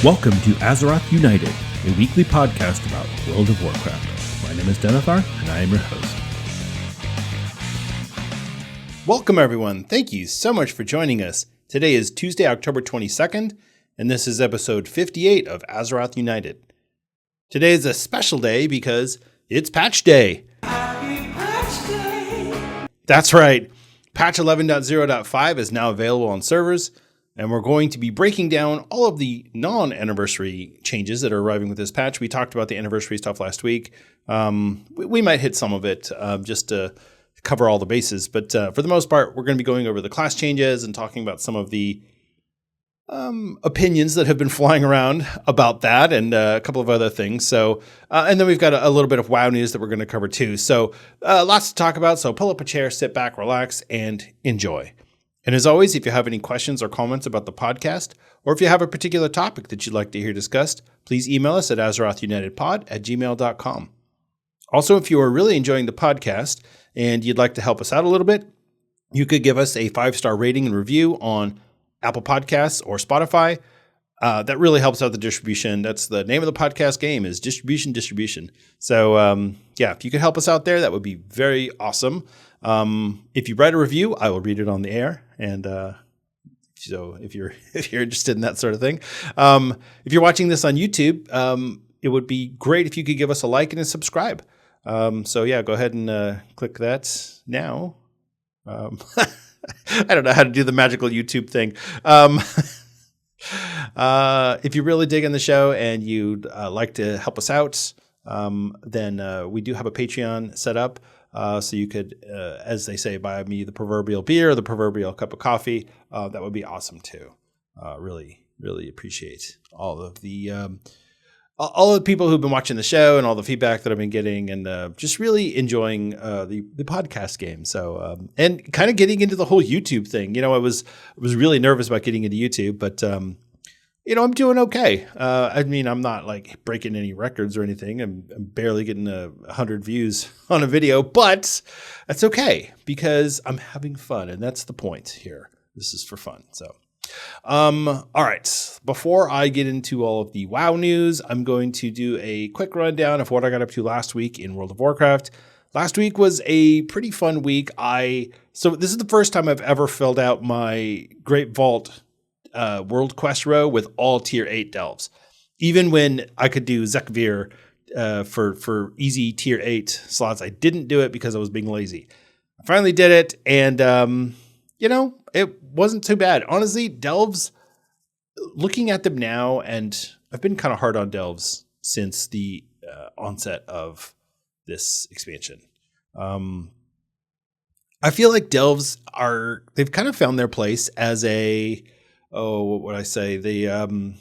Welcome to Azeroth United, a weekly podcast about World of Warcraft. My name is Denethar, and I am your host. Welcome, everyone. Thank you so much for joining us. Today is Tuesday, October 22nd, and this is episode 58 of Azeroth United. Today is a special day because it's Patch Day. Happy Patch Day! That's right. Patch 11.0.5 is now available on servers, and we're going to be breaking down all of the non-anniversary changes that are arriving with this patch. We talked about the anniversary stuff last week. We might hit some of it just to cover all the bases. But for the most part, we're going to be going over the class changes and talking about some of the opinions that have been flying around about that and a couple of other things. So, and then we've got a little bit of WoW news that we're going to cover too. So lots to talk about. So pull up a chair, sit back, relax, and enjoy. And as always, if you have any questions or comments about the podcast, or if you have a particular topic that you'd like to hear discussed, please email us at azerothunitedpod@gmail.com. Also, if you are really enjoying the podcast and you'd like to help us out a little bit, you could give us a 5-star rating and review on Apple Podcasts or Spotify. That really helps out the distribution. That's the name of the podcast game, is distribution. So yeah, if you could help us out there, that would be very awesome. If you write a review, I will read it on the air. And so if you're interested in that sort of thing, if you're watching this on YouTube, it would be great if you could give us a like and a subscribe. So yeah, go ahead and click that now. I don't know how to do the magical YouTube thing. If you're really digging the show and you'd like to help us out, then we do have a Patreon set up. So you could, as they say, buy me the proverbial beer or the proverbial cup of coffee. That would be awesome too. Really, really appreciate all of the people who've been watching the show and all the feedback that I've been getting, and just really enjoying the podcast game. So and kind of getting into the whole YouTube thing. You know, I was really nervous about getting into YouTube, but you know, I'm doing okay. I mean, I'm not like breaking any records or anything. I'm barely getting 100 views on a video, but that's okay because I'm having fun, and that's the point here. This is for fun. So, all right. Before I get into all of the WoW news, I'm going to do a quick rundown of what I got up to last week in World of Warcraft. Last week was a pretty fun week. So this is the first time I've ever filled out my Great Vault World Quest row with all tier 8 delves. Even when I could do Zekvir for easy tier 8 slots, I didn't do it because I was being lazy. I finally did it, and you know, it wasn't too bad. Honestly, delves, looking at them now, and I've been kind of hard on delves since the onset of this expansion. I feel like delves they've kind of found their place as what would I say? I'm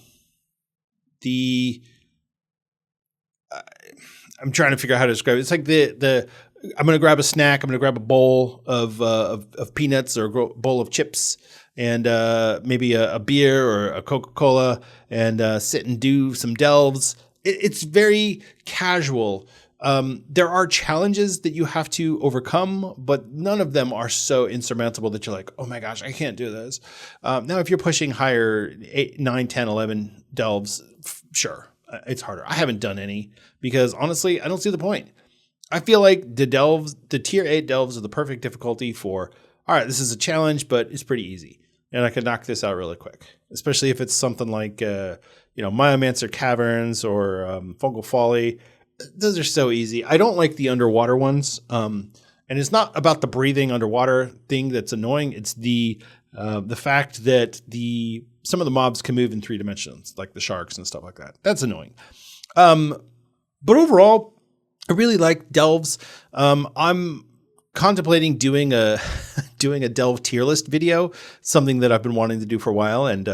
trying to figure out how to describe it. It's like I'm going to grab a snack. I'm going to grab a bowl of peanuts or a bowl of chips and maybe a beer or a Coca-Cola and sit and do some delves. It's very casual. There are challenges that you have to overcome, but none of them are so insurmountable that you're like, oh my gosh, I can't do this. Now, if you're pushing higher 8, 9, 10, 11 delves, sure, it's harder. I haven't done any because honestly, I don't see the point. I feel like the tier 8 delves are the perfect difficulty for, all right, this is a challenge, but it's pretty easy. And I can knock this out really quick, especially if it's something like, Myomancer Caverns or Fungal Folly. Those are so easy. I don't like the underwater ones. And it's not about the breathing underwater thing that's annoying. It's the fact that some of the mobs can move in 3 dimensions, like the sharks and stuff like that. That's annoying. But overall, I really like delves. I'm contemplating doing a delve tier list video, something that I've been wanting to do for a while. And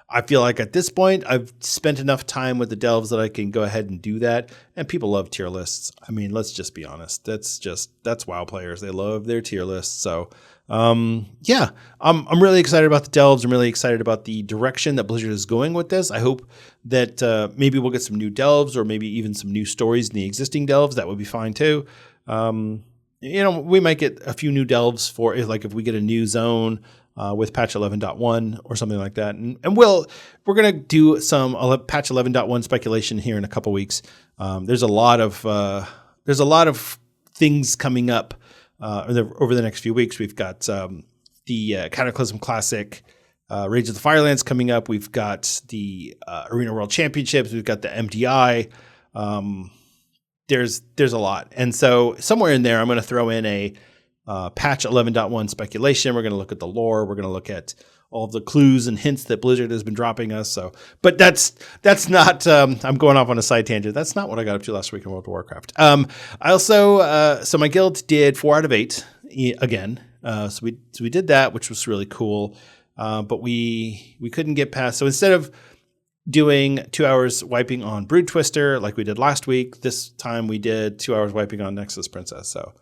I feel like at this point, I've spent enough time with the delves that I can go ahead and do that. And people love tier lists. I mean, let's just be honest. That's WoW players. They love their tier lists. So, yeah, I'm really excited about the delves. I'm really excited about the direction that Blizzard is going with this. I hope that maybe we'll get some new delves or maybe even some new stories in the existing delves. That would be fine too. We might get a few new delves for if we get a new zone with patch 11.1 or something like that. And we're going to do some patch 11.1 speculation here in a couple weeks. There's a lot of things coming up over the next few weeks. We've got the Cataclysm Classic, Rage of the Firelands coming up. We've got the Arena World Championships. We've got the MDI. There's a lot. And so somewhere in there, I'm going to throw in a patch 11.1 speculation. We're going to look at the lore. We're going to look at all of the clues and hints that Blizzard has been dropping us. So, but that's not, I'm going off on a side tangent. That's not what I got up to last week in World of Warcraft. I also, so my guild did 4 out of 8 again. So we did that, which was really cool. But we couldn't get past. So instead of doing 2 hours wiping on Brood Twister like we did last week, this time we did 2 hours wiping on Nexus Princess. So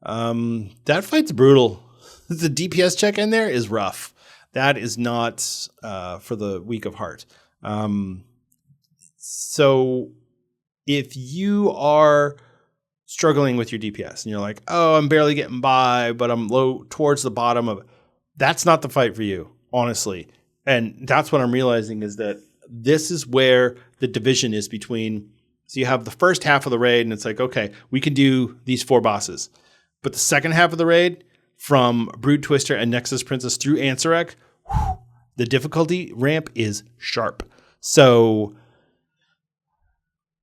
that fight's brutal. The DPS check in there is rough. That is not for the weak of heart. So if you are struggling with your DPS and you're like, oh, I'm barely getting by, but I'm low towards the bottom of it, that's not the fight for you, honestly. And that's what I'm realizing is that this is where the division is between. So you have the first half of the raid and it's like, okay, we can do these 4 bosses. But the second half of the raid, from Brood Twister and Nexus Princess through Ansarek, the difficulty ramp is sharp. So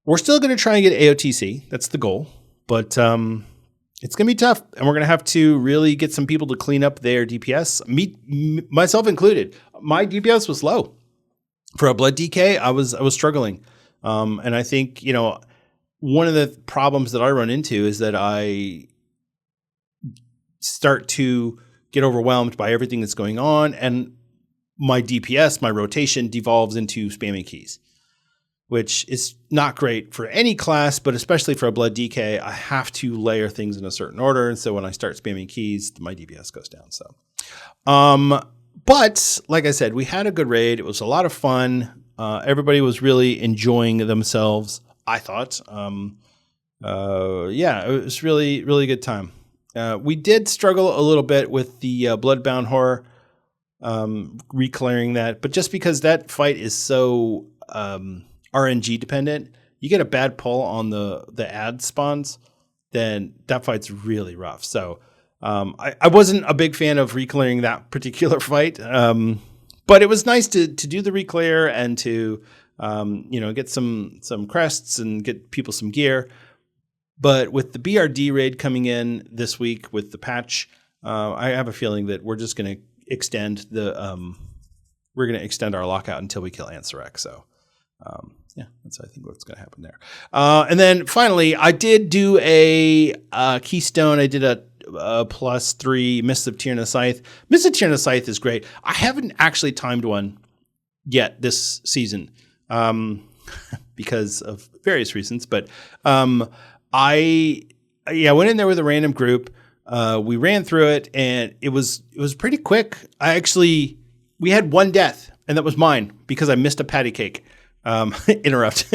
we're still going to try and get AOTC. That's the goal. But it's going to be tough. And we're going to have to really get some people to clean up their DPS, myself included. My DPS was low. For a blood DK, I was struggling. And I think, one of the problems that I run into is that I start to get overwhelmed by everything that's going on, and my DPS, my rotation, devolves into spamming keys, which is not great for any class, but especially for a blood DK. I have to layer things in a certain order, and so when I start spamming keys, my DPS goes down. So, but like I said, we had a good raid. It was a lot of fun. Everybody was really enjoying themselves, I thought. Yeah, it was really, really good time. We did struggle a little bit with the Bloodbound Horror, reclearing that, but just because that fight is so RNG dependent, you get a bad pull on the ad spawns, then that fight's really rough. So I wasn't a big fan of reclearing that particular fight, but it was nice to do the reclear and to get some crests and get people some gear. But with the BRD raid coming in this week with the patch, I have a feeling that we're just going to extend our lockout until we kill Ansarek. So, that's I think what's going to happen there. And then finally, I did do a Keystone. I did a +3 Mists of Tyrna Scythe. Mists of Tyrna Scythe is great. I haven't actually timed one yet this season because of various reasons, but I went in there with a random group. We ran through it and it was pretty quick. We had 1 death and that was mine because I missed a patty cake. Interrupt.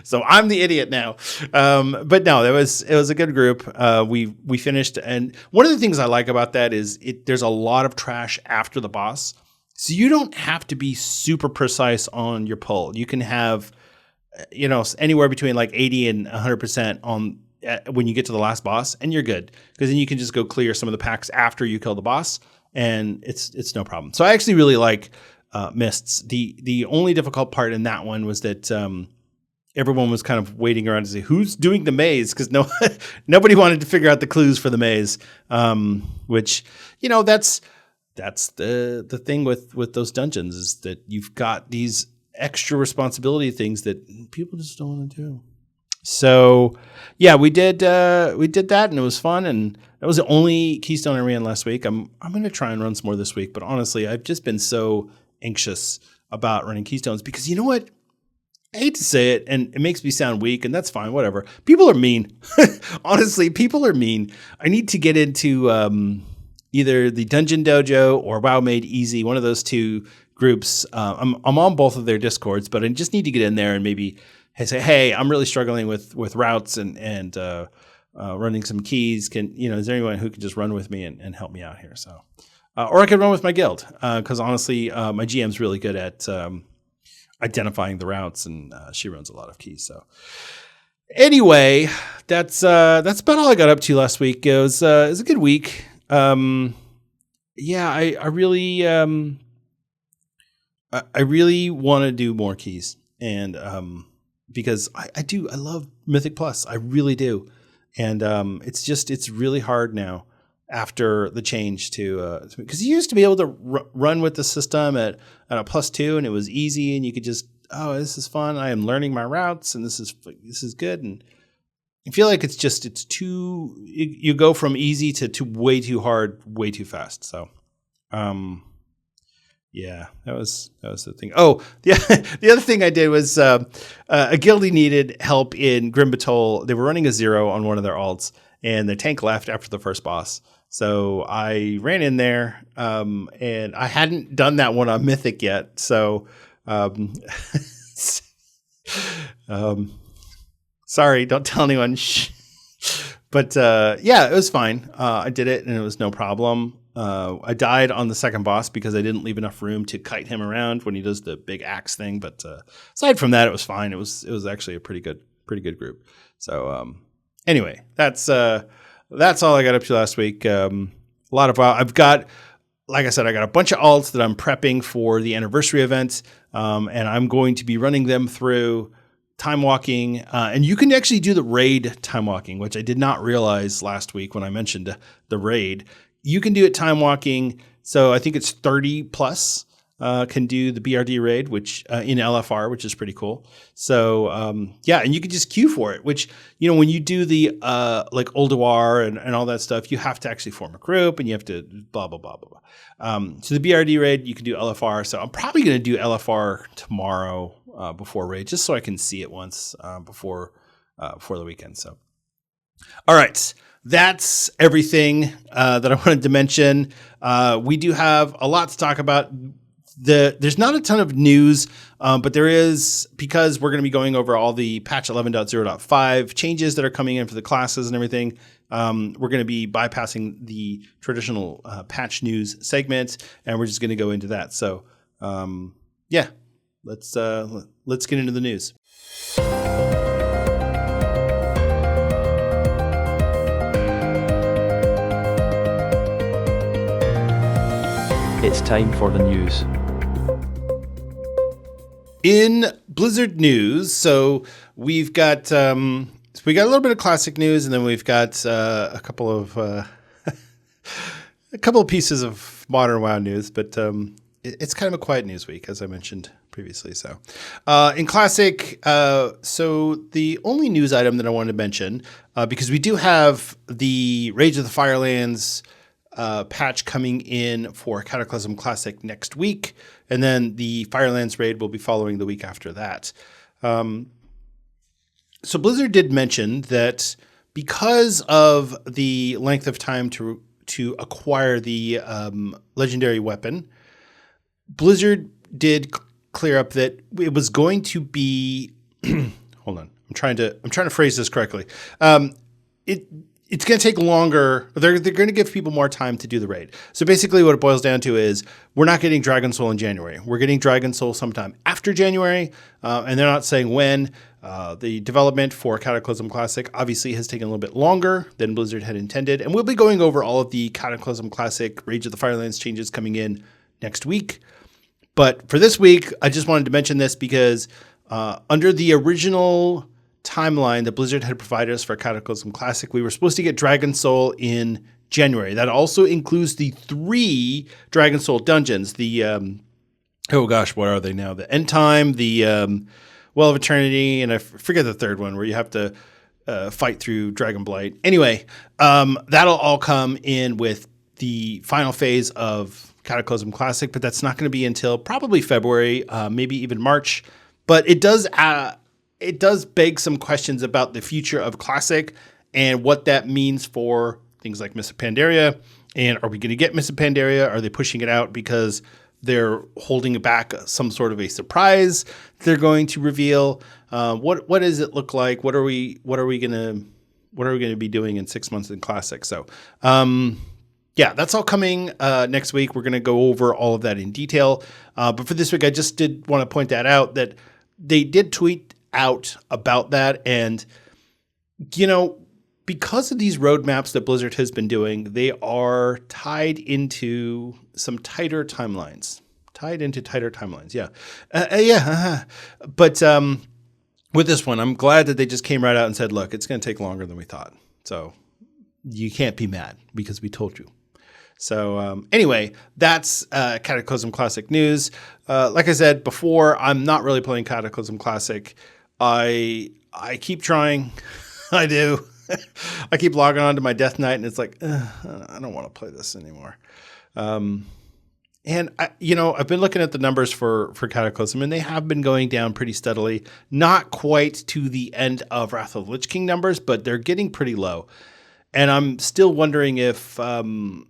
So I'm the idiot now. But no, it was a good group. We finished. And one of the things I like about that is there's a lot of trash after the boss. So you don't have to be super precise on your pull. You can have, anywhere between like 80 and 100% on when you get to the last boss, and you're good because then you can just go clear some of the packs after you kill the boss, and it's no problem. So I actually really like Mists. The only difficult part in that one was that everyone was kind of waiting around to see who's doing the maze because nobody wanted to figure out the clues for the maze, which that's the thing with those dungeons is that you've got these extra responsibility things that people just don't want to do. So yeah, we did that and it was fun, and that was the only Keystone I ran last week. I'm going to try and run some more this week, but honestly, I've just been so anxious about running Keystones because you know what? I hate to say it, and it makes me sound weak, and that's fine, whatever. People are mean. Honestly, people are mean. I need to get into either the Dungeon Dojo or WoW Made Easy, one of those two groups. I'm on both of their Discords, but I just need to get in there and maybe say, hey, I'm really struggling with routes and running some keys. Is there anyone who can just run with me and help me out here? So or I could run with my guild because honestly, my GM's really good at identifying the routes, and she runs a lot of keys. So anyway, that's about all I got up to last week. It was a good week. Yeah, I really I really want to do more keys, and because I love Mythic Plus, I really do, and it's really hard now after the change to because you used to be able to run with the system at a +2, and it was easy, and you could just, oh, this is fun. I am learning my routes, and this is good, and I feel like it's too, you go from easy to way too hard, way too fast. So, yeah, that was the thing. Oh, the other thing I did was a guildie needed help in Grim Batol. They were running a 0 on one of their alts, and the tank left after the first boss. So I ran in there, and I hadn't done that one on Mythic yet. So, sorry, don't tell anyone. But yeah, it was fine. I did it, and it was no problem. I died on the second boss because I didn't leave enough room to kite him around when he does the big axe thing. But aside from that, it was fine. It was actually a pretty good group. So anyway, that's all I got up to last week. A lot of I've got, like I said, I got a bunch of alts that I'm prepping for the anniversary event, and I'm going to be running them through time walking, and you can actually do the raid time walking, which I did not realize last week when I mentioned the raid. You can do it time walking. So I think it's 30 plus can do the BRD raid, which in LFR, which is pretty cool. So yeah, and you can just queue for it, which, you know, when you do the like Ulduar and all that stuff, you have to actually form a group and you have to blah, blah, blah, blah, blah. So the BRD raid, you can do LFR. So I'm probably going to do LFR tomorrow before raid, just so I can see it once before the weekend. So, all right. That's everything that I wanted to mention. We do have a lot to talk about. There's not a ton of news, but there is, because we're going to be going over all the patch 11.0.5 changes that are coming in for the classes and everything. We're going to be bypassing the traditional patch news segment, and we're just going to go into that. So, yeah, let's get into the news. It's time for the news. In Blizzard news, so we've got a little bit of classic news, and then we've got a couple of pieces of modern WoW news. But it's kind of a quiet news week, as I mentioned previously. So in classic, so the only news item that I wanted to mention, because we do have the Rage of the Firelands patch coming in for Cataclysm Classic next week, and then the Firelands raid will be following the week after that. So Blizzard did mention that because of the length of time to acquire the legendary weapon, Blizzard did clear up that it was going to be hold on, I'm trying to phrase this correctly. It's going to take longer. They're going to give people more time to do the raid. So basically what it boils down to is we're not getting Dragon Soul in January. We're getting Dragon Soul sometime after January, and they're not saying when. The development for Cataclysm Classic obviously has taken a little bit longer than Blizzard had intended, and we'll be going over all of the Cataclysm Classic Rage of the Firelands changes coming in next week. But for this week, I just wanted to mention this because under the original timeline that Blizzard had provided us for Cataclysm Classic, we were supposed to get Dragon Soul in January. That also includes the 3 Dragon Soul dungeons. The oh gosh, what are they now? The End Time, the Well of Eternity, and I forget the third one where you have to fight through Dragonblight. Anyway, that'll all come in with the final phase of Cataclysm Classic, but that's not going to be until probably February, maybe even March. But it does beg some questions about the future of Classic and what that means for things like Mists of Pandaria. And are we going to get Mists of Pandaria? Are they pushing it out because they're holding back some sort of a surprise they're going to reveal? What does it look like? What are we going to be doing in 6 months in Classic? So yeah, that's all coming next week. We're going to go over all of that in detail. But for this week, I just did want to point that out, that they did tweet out about that. And, because of these roadmaps that Blizzard has been doing, they are tied into some tighter timelines. Yeah. But with this one, I'm glad that they just came right out and said, look, it's going to take longer than we thought. So you can't be mad because we told you. So anyway, that's Cataclysm Classic news. Like I said before, I'm not really playing Cataclysm Classic. I keep trying. I do. I keep logging on to my Death Knight, and it's like, I don't want to play this anymore. And I've been looking at the numbers for Cataclysm, and they have been going down pretty steadily. Not quite to the end of Wrath of the Lich King numbers, but they're getting pretty low. And I'm still wondering if we're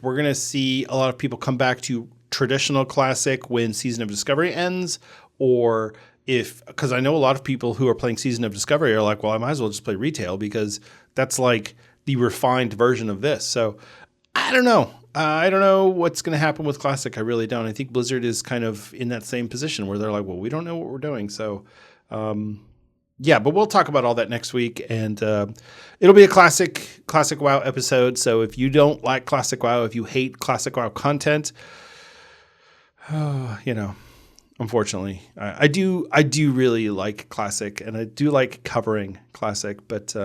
going to see a lot of people come back to traditional Classic when Season of Discovery ends, or because I know a lot of people who are playing Season of Discovery are like, well, I might as well just play retail because that's like the refined version of this. So I don't know. I don't know what's going to happen with Classic. I really don't. I think Blizzard is kind of in that same position where they're like, well, we don't know what we're doing. So, yeah, but we'll talk about all that next week. And it'll be a Classic WoW episode. So if you don't like Classic WoW, if you hate Classic WoW content, unfortunately, I do really like Classic, and I do like covering Classic, but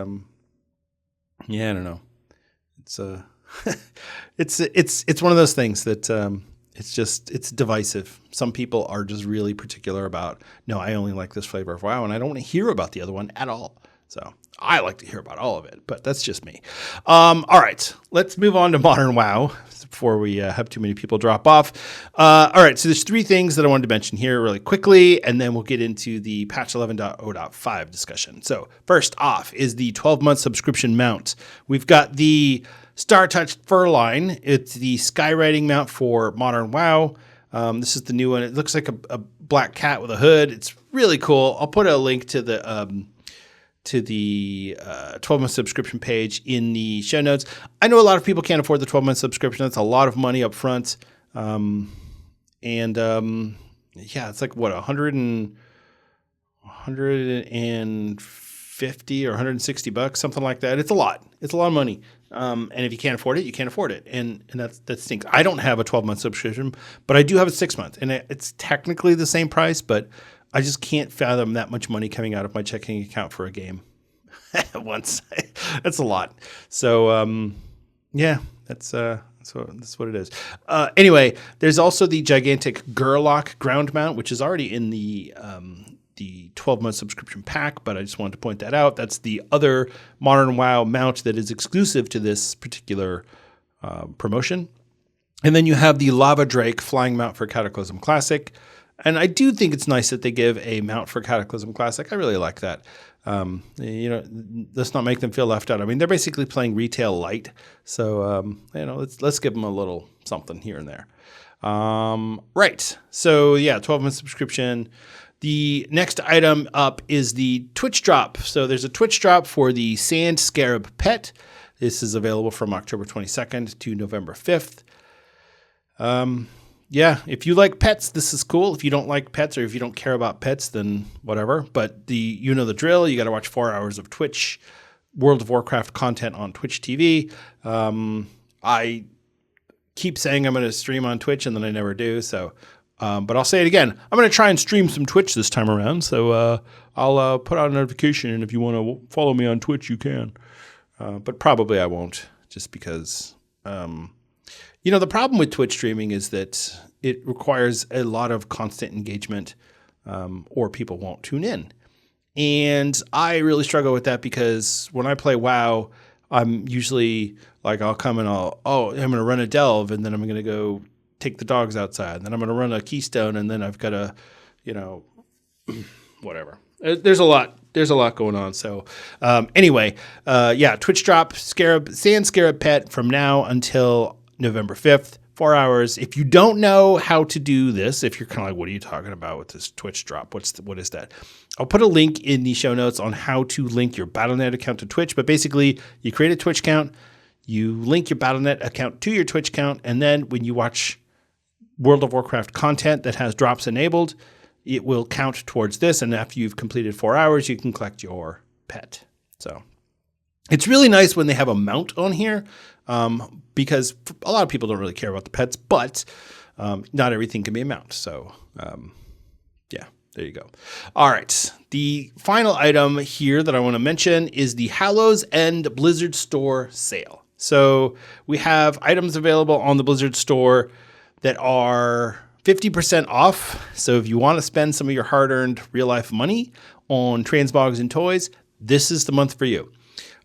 yeah, I don't know. It's one of those things that it's divisive. Some people are just really particular about, no, I only like this flavor of WoW, and I don't want to hear about the other one at all. So I like to hear about all of it, but that's just me. All right, let's move on to Modern WoW before we have too many people drop off. All right, so there's 3 things that I wanted to mention here really quickly, and then we'll get into the patch 11.0.5 discussion. So first off is the 12-month subscription mount. We've got the Star Touched Furline. It's the skywriting mount for Modern WoW. This is the new one. It looks like a black cat with a hood. It's really cool. I'll put a link to the 12-month subscription page in the show notes. I know a lot of people can't afford the 12-month subscription. That's a lot of money up front. Yeah, it's like what, 150 or 160 bucks, something like that. It's a lot. It's a lot of money. And if you can't afford it, you can't afford it. And that stinks. I don't have a 12-month subscription, but I do have a 6-month, and it's technically the same price, but I just can't fathom that much money coming out of my checking account for a game at once. That's a lot. So, yeah, that's what it is. Anyway, there's also the gigantic Gurlock ground mount, which is already in the 12-month subscription pack, but I just wanted to point that out. That's the other Modern WoW mount that is exclusive to this particular promotion. And then you have the Lava Drake flying mount for Cataclysm Classic. And I do think it's nice that they give a mount for Cataclysm Classic. I really like that. Let's not make them feel left out. I mean, they're basically playing retail light. So, let's give them a little something here and there. Right. So, yeah, 12-month subscription. The next item up is the Twitch drop. So there's a Twitch drop for the Sand Scarab pet. This is available from October 22nd to November 5th. Yeah, if you like pets, this is cool. If you don't like pets, or if you don't care about pets, then whatever. But you know the drill. You got to watch 4 hours of Twitch, World of Warcraft content on Twitch TV. I keep saying I'm going to stream on Twitch, and then I never do. So, but I'll say it again. I'm going to try and stream some Twitch this time around. So I'll put out a notification, and if you want to follow me on Twitch, you can. But probably I won't, just because. The problem with Twitch streaming is that it requires a lot of constant engagement, or people won't tune in. And I really struggle with that because when I play WoW, I'm usually like, I'll come and I'm going to run a delve, and then I'm going to go take the dogs outside, and then I'm going to run a keystone, and then I've got to, whatever. There's a lot going on. So anyway, Twitch drop Sand Scarab pet from now until November 5th, 4 hours. If you don't know how to do this, if you're kind of like, what are you talking about with this Twitch drop? What is that? I'll put a link in the show notes on how to link your Battle.net account to Twitch. But basically, you create a Twitch account, You link your Battle.net account to your Twitch account, and then when you watch World of Warcraft content that has drops enabled, it will count towards this. And after you've completed 4 hours, you can collect your pet. So it's really nice when they have a mount on here, because a lot of people don't really care about the pets, but not everything can be a mount. So yeah, there you go. All right. The final item here that I want to mention is the Hallows End Blizzard Store sale. So we have items available on the Blizzard Store that are 50% off. So if you want to spend some of your hard-earned real-life money on transmogs and toys, this is the month for you.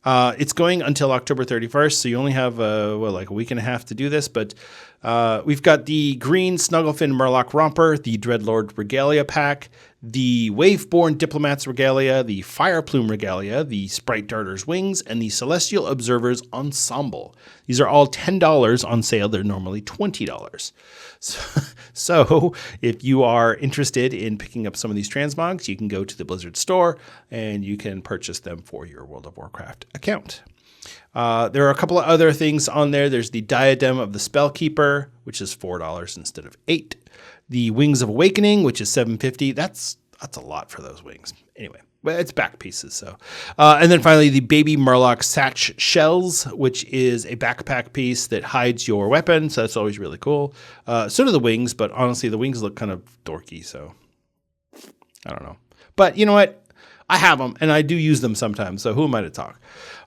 It's going until October 31st, so you only have like a week and a half to do this. But we've got the Green Snugglefin Murloc Romper, the Dreadlord Regalia Pack, the Waveborn Diplomat's Regalia, the Fireplume Regalia, the Sprite Darter's Wings, and the Celestial Observer's Ensemble. These are all $10 on sale. They're normally $20. So if you are interested in picking up some of these transmogs, you can go to the Blizzard store and you can purchase them for your World of Warcraft account. There are a couple of other things on there. There's the Diadem of the Spellkeeper, which is $4 instead of $8. The Wings of Awakening, which is $7.50. That's a lot for those wings. Anyway, well, it's back pieces. So, and then finally the Baby Murloc Satch Shells, which is a backpack piece that hides your weapon. So that's always really cool. So do the wings, but honestly, the wings look kind of dorky. So I don't know. But you know what? I have them and I do use them sometimes. So who am I to talk?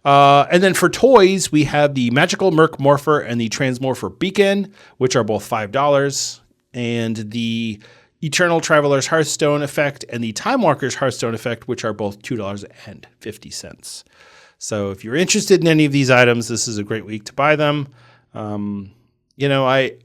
And then for toys, we have the Magical Merc Morpher and the Transmorpher Beacon, which are both $5. And the Eternal Traveler's Hearthstone Effect and the Time Walker's Hearthstone Effect, which are both $2.50. So if you're interested in any of these items, this is a great week to buy them. You know, I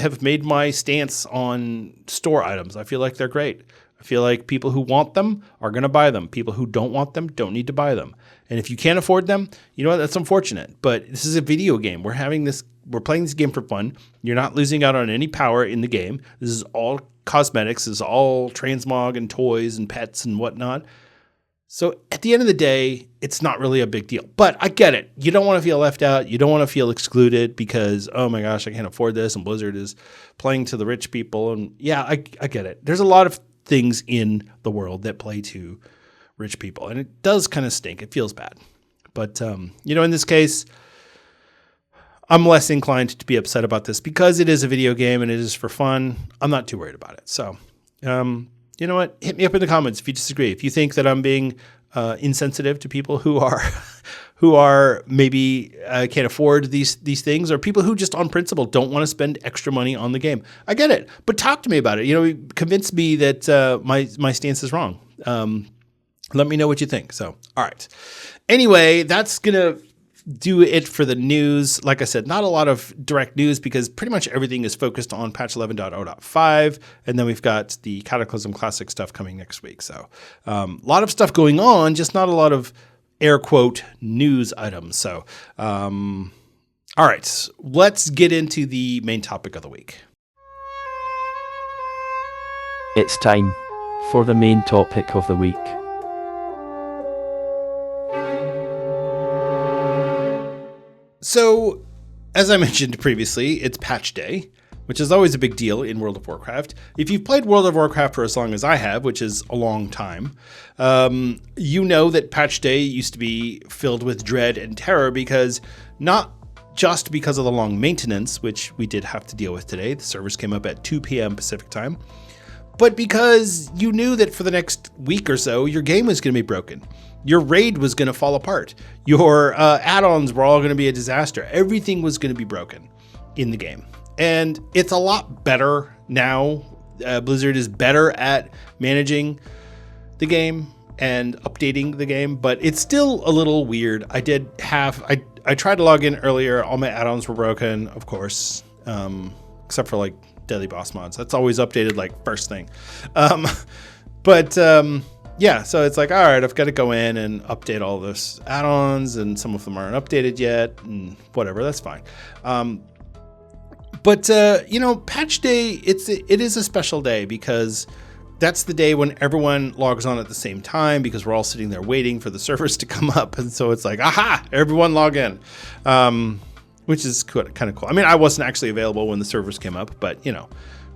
have made my stance on store items. I feel like they're great. I feel like people who want them are going to buy them. People who don't want them don't need to buy them. And if you can't afford them, you know what? That's unfortunate. But this is a video game. We're playing this game for fun. You're not losing out on any power in the game. This is all cosmetics. This is all transmog and toys and pets and whatnot. So at the end of the day, it's not really a big deal. But I get it. You don't want to feel left out. You don't want to feel excluded because, oh my gosh, I can't afford this. And Blizzard is playing to the rich people. And yeah, I get it. There's a lot of things in the world that play to rich people. And it does kind of stink. It feels bad. But, you know, in this case, I'm less inclined to be upset about this because it is a video game and it is for fun. I'm not too worried about it. So, you know what? Hit me up in the comments if you disagree. If you think that I'm being insensitive to people who are maybe can't afford these things, or people who just on principle don't want to spend extra money on the game. I get it, but talk to me about it. You know, convince me that my stance is wrong. Let me know what you think. So, all right. Anyway, that's gonna do it for the news. Like I said, not a lot of direct news because pretty much everything is focused on patch 11.0.5. And then we've got the Cataclysm Classic stuff coming next week. So a lot of stuff going on, just not a lot of air quote news items. So, all right, let's get into the main topic of the week. It's time for the main topic of the week. So, as I mentioned previously, it's patch day, which is always a big deal in World of Warcraft. If you've played World of Warcraft for as long as I have, which is a long time, you know that patch day used to be filled with dread and terror because not just because of the long maintenance, which we did have to deal with today. The servers came up at 2 p.m. Pacific time, but because you knew that for the next week or so, your game was going to be broken. Your raid was going to fall apart. Your add-ons were all going to be a disaster. Everything was going to be broken in the game. And it's a lot better now. Blizzard is better at managing the game and updating the game, but it's still a little weird. I tried to log in earlier. All my add-ons were broken, of course, except for like Daily Boss mods. That's always updated like first thing. Yeah, so it's like, all right, I've got to go in and update all this add-ons, and some of them aren't updated yet, and whatever, that's fine. You know, patch day, it is a special day because that's the day when everyone logs on at the same time because we're all sitting there waiting for the servers to come up. And so it's like, aha, everyone log in, which is kind of cool. I mean, I wasn't actually available when the servers came up, but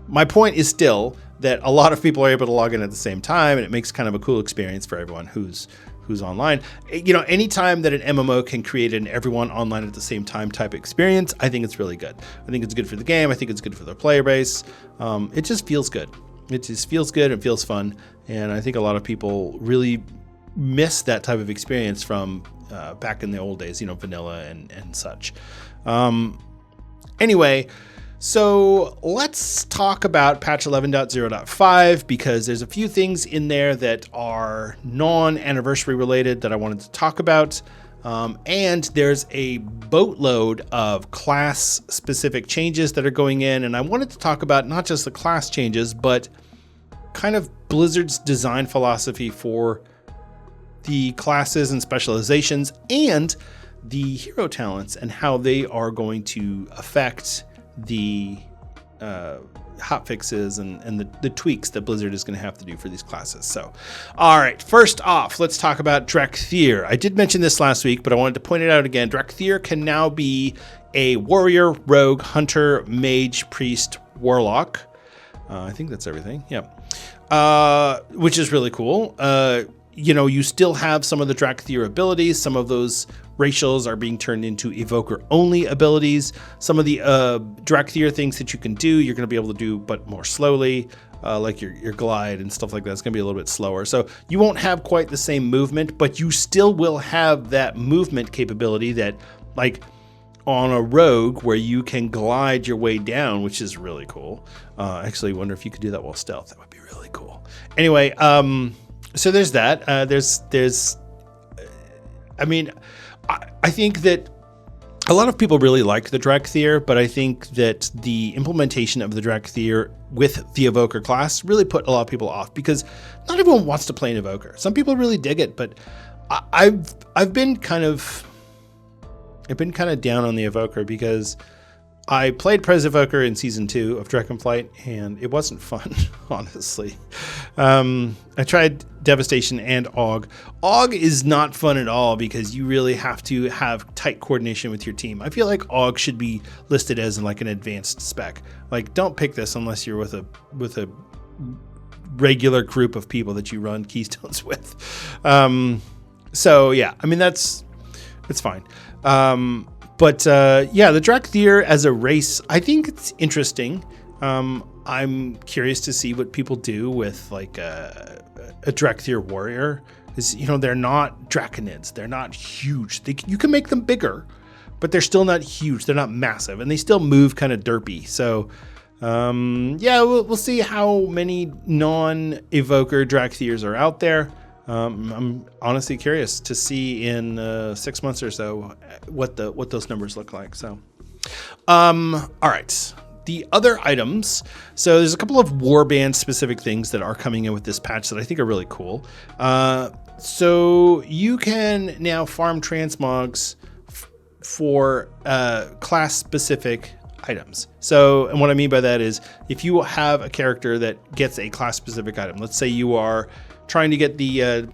my point is still that a lot of people are able to log in at the same time, and it makes kind of a cool experience for everyone who's online. Anytime that an MMO can create an everyone online at the same time type experience, I think it's really good. I think it's good for the game. I think it's good for the player base. It just feels good. It just feels good and feels fun. And I think a lot of people really miss that type of experience from back in the old days, vanilla and such. Anyway, so let's talk about patch 11.0.5 because there's a few things in there that are non-anniversary related that I wanted to talk about. And there's a boatload of class specific changes that are going in. And I wanted to talk about not just the class changes, but kind of Blizzard's design philosophy for the classes and specializations and the hero talents and how they are going to affect the hot fixes and the tweaks that Blizzard is going to have to do for these classes. So, all right, first off, let's talk about Drakthir. I did mention this last week, but I wanted to point it out again. Drakthir can now be a warrior, rogue, hunter, mage, priest, warlock. I think that's everything. Yeah. Which is really cool. You still have some of the Drakthir abilities. Some of those racials are being turned into evoker-only abilities. Some of the Drakthir things that you can do, you're going to be able to do, but more slowly, like your glide and stuff like that. It's going to be a little bit slower. So you won't have quite the same movement, but you still will have that movement capability that, like, on a rogue where you can glide your way down, which is really cool. Actually, I wonder if you could do that while stealth. That would be really cool. Anyway, so there's that. I think that a lot of people really like the Drakthir, but I think that the implementation of the Drakthir with the Evoker class really put a lot of people off because not everyone wants to play an Evoker. Some people really dig it, but I've been kind of down on the Evoker because I played Prez Evoker in Season 2 of Dragonflight, and it wasn't fun, honestly. I tried Devastation and Aug. Aug is not fun at all because you really have to have tight coordination with your team. I feel like Aug should be listed as like an advanced spec. Like, don't pick this unless you're with a regular group of people that you run Keystones with. So yeah, I mean, it's fine. But the Drakthir as a race, I think it's interesting. I'm curious to see what people do with like a Drakthir warrior. Because, they're not Draconids. They're not huge. You can make them bigger, but they're still not huge. They're not massive, and they still move kind of derpy. So, we'll see how many non-evoker Drakthirs are out there. I'm honestly curious to see in 6 months or so what those numbers look like. So, all right. The other items. So there's a couple of warband specific things that are coming in with this patch that I think are really cool. So you can now farm transmogs for class specific items. So, and what I mean by that is if you have a character that gets a class specific item, let's say you are trying to get the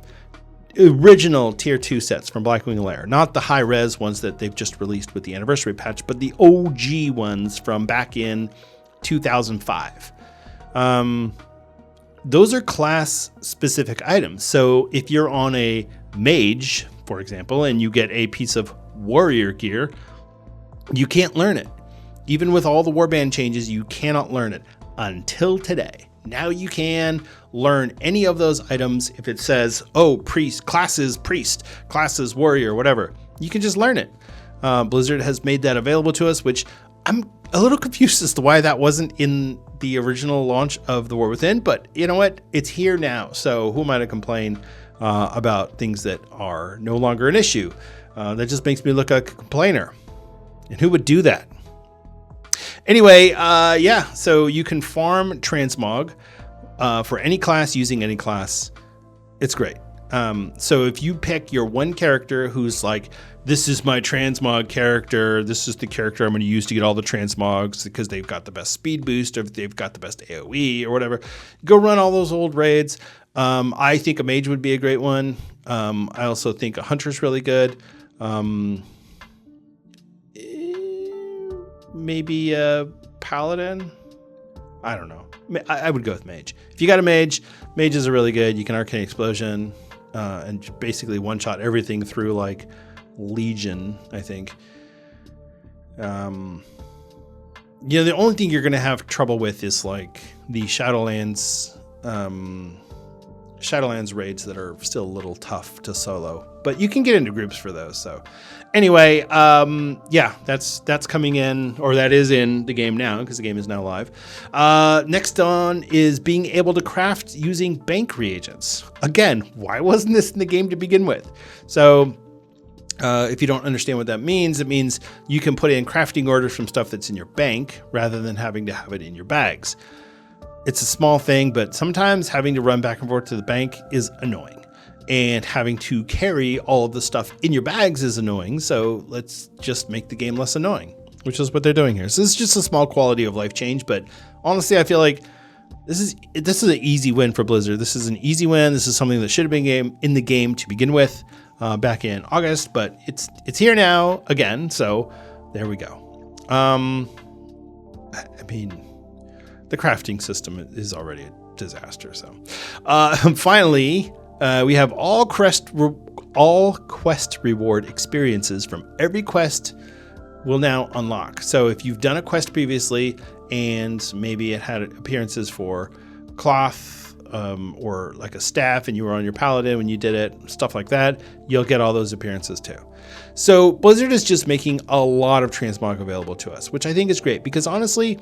original tier 2 sets from Blackwing Lair, not the high res ones that they've just released with the anniversary patch, but the OG ones from back in 2005. Those are class specific items. So if you're on a mage, for example, and you get a piece of warrior gear, you can't learn it. Even with all the warband changes, you cannot learn it until today. Now you can learn any of those items if it says, priest, classes warrior, whatever. You can just learn it. Blizzard has made that available to us, which I'm a little confused as to why that wasn't in the original launch of The War Within, but you know what? It's here now. So who am I to complain about things that are no longer an issue? That just makes me look like a complainer. And who would do that? Anyway, so you can farm transmog for any class using any class. It's great. So if you pick your one character who's like, this is my transmog character, this is the character I'm going to use to get all the transmogs because they've got the best speed boost or they've got the best AoE or whatever, go run all those old raids. I think a mage would be a great one. I also think a hunter's really good. Maybe a paladin. I don't know. I would go with mage. If you got a mage, mages are really good. You can arcane explosion and basically one-shot everything through like Legion, I think. The only thing you're going to have trouble with is like the Shadowlands raids that are still a little tough to solo, but you can get into groups for those. So anyway, that's coming in, or that is in the game now because the game is now live. Next on is being able to craft using bank reagents. Again, why wasn't this in the game to begin with? So if you don't understand what that means, it means you can put in crafting orders from stuff that's in your bank rather than having to have it in your bags. It's a small thing, but sometimes having to run back and forth to the bank is annoying. And having to carry all of the stuff in your bags is annoying. So let's just make the game less annoying, which is what they're doing here. So this is just a small quality of life change. But honestly, I feel like this is an easy win for Blizzard. This is an easy win. This is something that should have been in the game to begin with back in August, but it's here now again. So there we go. I mean, the crafting system is already a disaster. So finally, we have all quest reward experiences from every quest will now unlock. So if you've done a quest previously and maybe it had appearances for cloth or like a staff and you were on your paladin when you did it, stuff like that, you'll get all those appearances too. So Blizzard is just making a lot of transmog available to us, which I think is great because honestly,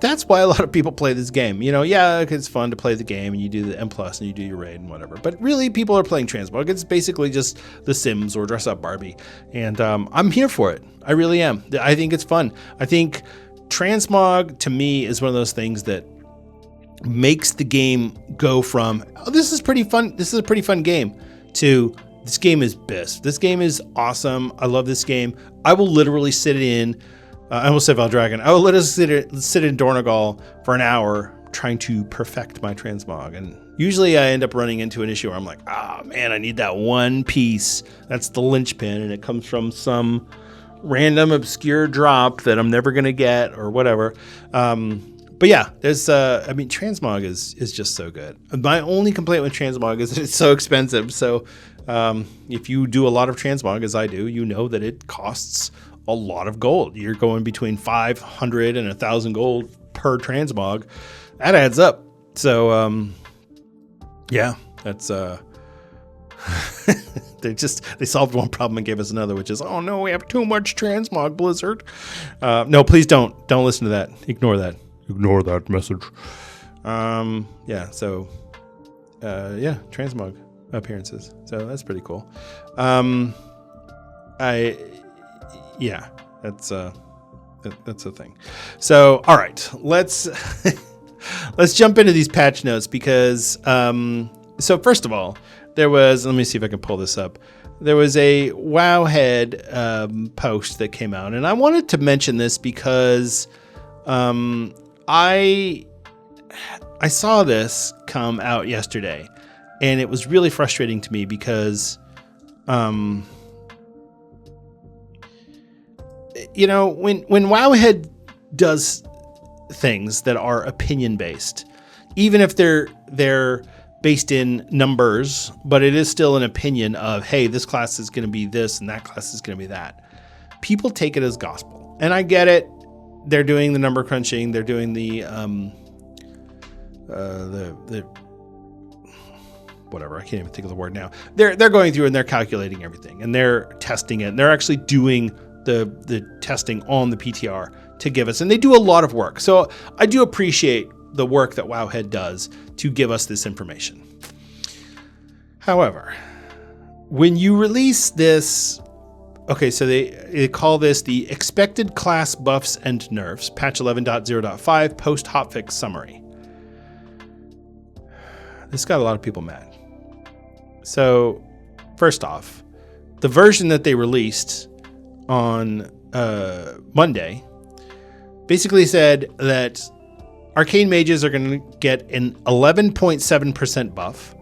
that's why a lot of people play this game. It's fun to play the game and you do the M+ and you do your raid and whatever. But really, people are playing transmog. It's basically just The Sims or Dress Up Barbie. And I'm here for it. I really am. I think it's fun. I think transmog to me is one of those things that makes the game go from, oh, this is pretty fun. This is a pretty fun game to this game is best. This game is awesome. I love this game. I will literally sit in I almost said Valdragon. I will literally sit in Dornogal for an hour trying to perfect my transmog. And usually I end up running into an issue where I'm like, man, I need that one piece. That's the linchpin. And it comes from some random obscure drop that I'm never going to get or whatever. But yeah, there's, transmog is just so good. My only complaint with transmog is that it's so expensive. So if you do a lot of transmog, as I do, you know that it costs a lot of gold. You're going between 500 and 1,000 gold per transmog. That adds up. So, that's, they solved one problem and gave us another, which is, oh no, we have too much transmog, Blizzard. No, please don't listen to that. Ignore that message. Transmog appearances. So that's pretty cool. That's a thing. So, all right, let's jump into these patch notes because, so first of all, there was, let me see if I can pull this up. There was a Wowhead post that came out, and I wanted to mention this because I saw this come out yesterday, and it was really frustrating to me because when Wowhead does things that are opinion based, even if they're based in numbers, but it is still an opinion of, hey, this class is going to be this and that class is going to be that. People take it as gospel, and I get it. They're doing the number crunching. They're doing the whatever. I can't even think of the word now. They're going through and they're calculating everything and they're testing it. And they're actually doing the testing on the PTR to give us, and they do a lot of work. So I do appreciate the work that Wowhead does to give us this information. However, when you release this, okay, so they call this the expected class buffs and nerfs, patch 11.0.5 post hotfix summary. This got a lot of people mad. So first off, the version that they released on Monday basically said that Arcane Mages are going to get an 11.7% buff.